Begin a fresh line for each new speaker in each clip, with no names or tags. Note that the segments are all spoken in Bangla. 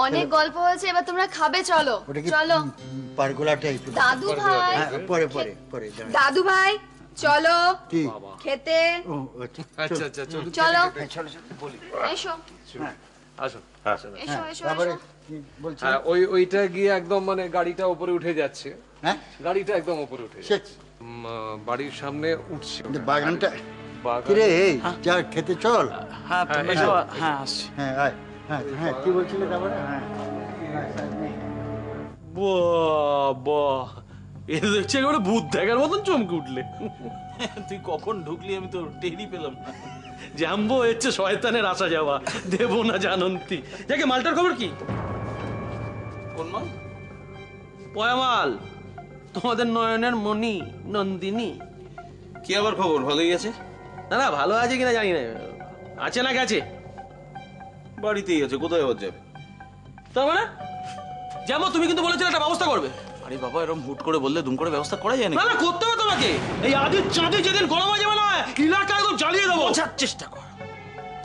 অনেক গল্প হয়েছে, এবার তোমরা খাবে, চলো চলো।
পারগোলাটাই
দাদু ভাই,
পরে পরে পরে
দাদু ভাই চলো খেতে।
আচ্ছা আচ্ছা চলো
চলো
চলো বলি
এসো
আসো
এসো এসো
তারপরে
এসো।
কি বলছি?
ওইটা গিয়ে একদম মানে গাড়িটা উপরে উঠে যাচ্ছে।
হ্যাঁ
গাড়িটা একদম উপরে উঠে
সে
বাড়ির সামনে উঠছে।
বাগানটা
বাগান-
কিরে এই যা খেতে চল।
হ্যাঁ
এসো।
হ্যাঁ আসছি।
হ্যাঁ আয় হ্যাঁ হ্যাঁ কি বলছিলে তারপরে? হ্যাঁ
বাহ, এ তো দেখছি একেবারে ভূত দেখার মতন চমকে উঠলে। তুই কখন ঢুকলি আমি তো টেরই পেলাম না। জাম্বো হচ্ছে শয়তানের আসা যাওয়া, দেব না জানন্তি। যাকে মালটার খবর কি? কোন মাল? পয়া মাল, তোমাদের নয়নের মণি নন্দিনী।
কি আবার খবর? ভালোই আছে?
না না, ভালো আছে কিনা জানি না, আছে না গেছে?
বাড়িতেই আছে, কোথায় আবার যাবে?
তার মানে জাম্বো তুমি কিন্তু বলেছিলে একটা ব্যবস্থা করবে।
আরে বাবা, এরকম হুট করে বললে দুম করে ব্যবস্থা করা যায় না।
না না, করতে হবে তোমাকে। এই আদির চাঁদে যেদিন গরম হয়ে যাবে না, এলাকা একদম জ্বালিয়ে দেবো।
বোঝার চেষ্টা কর,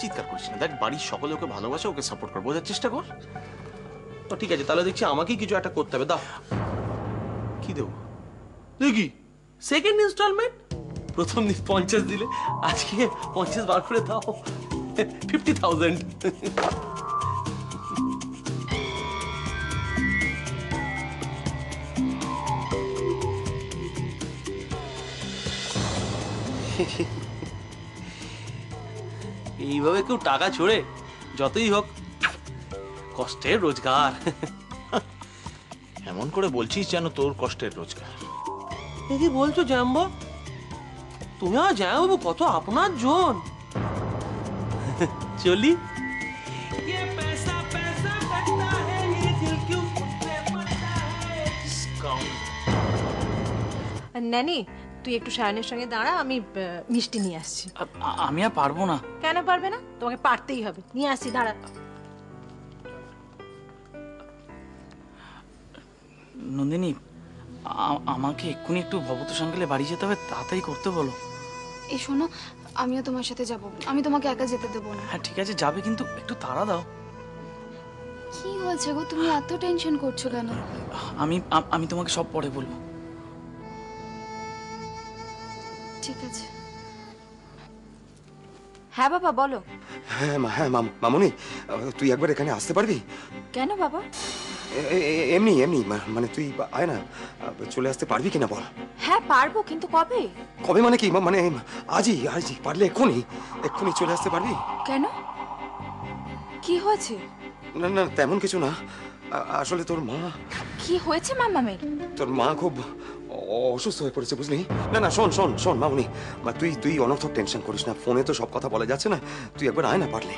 চিৎকার করিস না। দেখ, বাড়ির সকলে ওকে ভালোবাসে, ওকে সাপোর্ট কর, বোঝার চেষ্টা কর। তো ঠিক আছে, তাহলে দেখছি আমাকেই কিছু একটা করতে হবে। দাও। কি দেবো?
দেখি সেকেন্ড ইনস্টলমেন্ট, প্রথম দিন 50 দিলে, আজকে 50 বার করে দাও, 50,000। এইভাবে কেউ টাকা ছড়ে? যতই হোক কষ্টের রোজগার।
এমন করে বলছিস যেন তোর কষ্টের রোজগার।
কি বলছো জাম্বো? তুমি আমার জামাইবাবু কত আপনার জন। চলি।
নানি, তুই একটু সায়নের সঙ্গে দাঁড়া, আমি মিষ্টি নিয়ে আসছি।
আমি আর পারবো না।
কেন পারবে না? তোমাকে পারতেই হবে। নিয়ে আসছি, দাঁড়া।
নন্দিনী, আমাকে এক্ষুনি একটু ভবত সাঙ্গেলে বাড়ি যেতে হবে, তাড়াতাড়ি করতে বলো।
এই শোনো, আমিও তোমার সাথে যাব, আমি তোমাকে একা যেতে দেবো না।
হ্যাঁ ঠিক আছে, যাবে, কিন্তু একটু তাড়া দাও।
কি হয়েছে গো, তুমি এত টেনশন করছো কেন?
আমি তোমাকে সব পরে বলবো।
ঠিক আছে।
হ্যাঁ বাবা বলো।
হ্যাঁ হ্যাঁ মামুনি, তুই একবার এখানে আসতে পারবি?
কেন বাবা?
এমনি এমনি মানে তুই আয় না, চলে আসতে পারবি কিনা বল।
হ্যাঁ পারবো, কিন্তু কবে?
কবে মানে কি, মানে আজই পারলে এক্ষুনি চলে আসতে পারবি?
কেন, কি হয়েছে?
না না, তেমন কিছু না। আসলে তোর মা।
কি হয়েছে মামামের?
তোর মা খুব অসুস্থ হয়ে পড়েছে, বুঝলি? না না, শোন মামুনি, তুই অনর্থক টেনশন করিস না, ফোনে তো সব কথা বলা যাচ্ছে না, তুই একবার আয় না পারলে।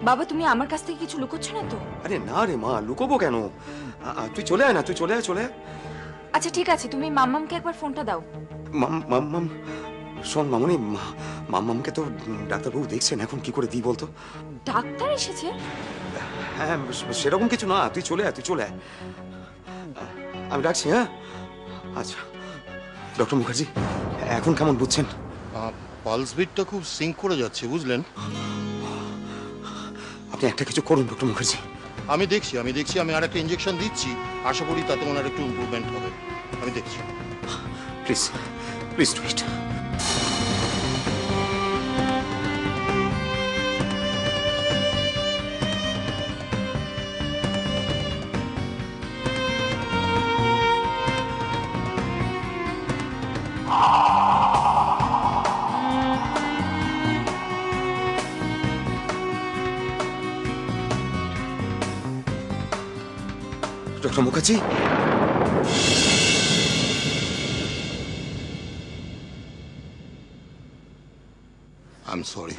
বাবা তুমি আমার কাছ থেকে কিছু লুকোচ্ছ না তো?
আরে না রে মা, লুকোবো কেন? তুই চলে আয় না, তুই চলে আয়।
আচ্ছা ঠিক আছে, তুমি মাম্মামকে একবার ফোনটা দাও।
মাম্মাম, শোন মামুনি, মাম্মামকে তো ডাক্তারবাবু দেখছেন, এখন কি করে দিই বলতো?
ডাক্তার এসেছে?
হ্যাঁ, সেরকম কিছু না, তুই চলে আয়। আমি ডাকছি। হ্যাঁ আচ্ছা। ডক্টর মুখার্জি, এখন কেমন বুঝছেন?
পালস বিটটা খুব সিঙ্ক করে যাচ্ছে, বুঝলেন?
আপনি একটা কিছু করুন ডক্টর মুখার্জি।
আমি দেখছি আমি আর একটা ইঞ্জেকশন দিচ্ছি, আশা করি তাতে ওনার একটু ইমপ্রুভমেন্ট হবে। আমি দেখছি।
Please do it. Doctor Mukherjee,
I am sorry.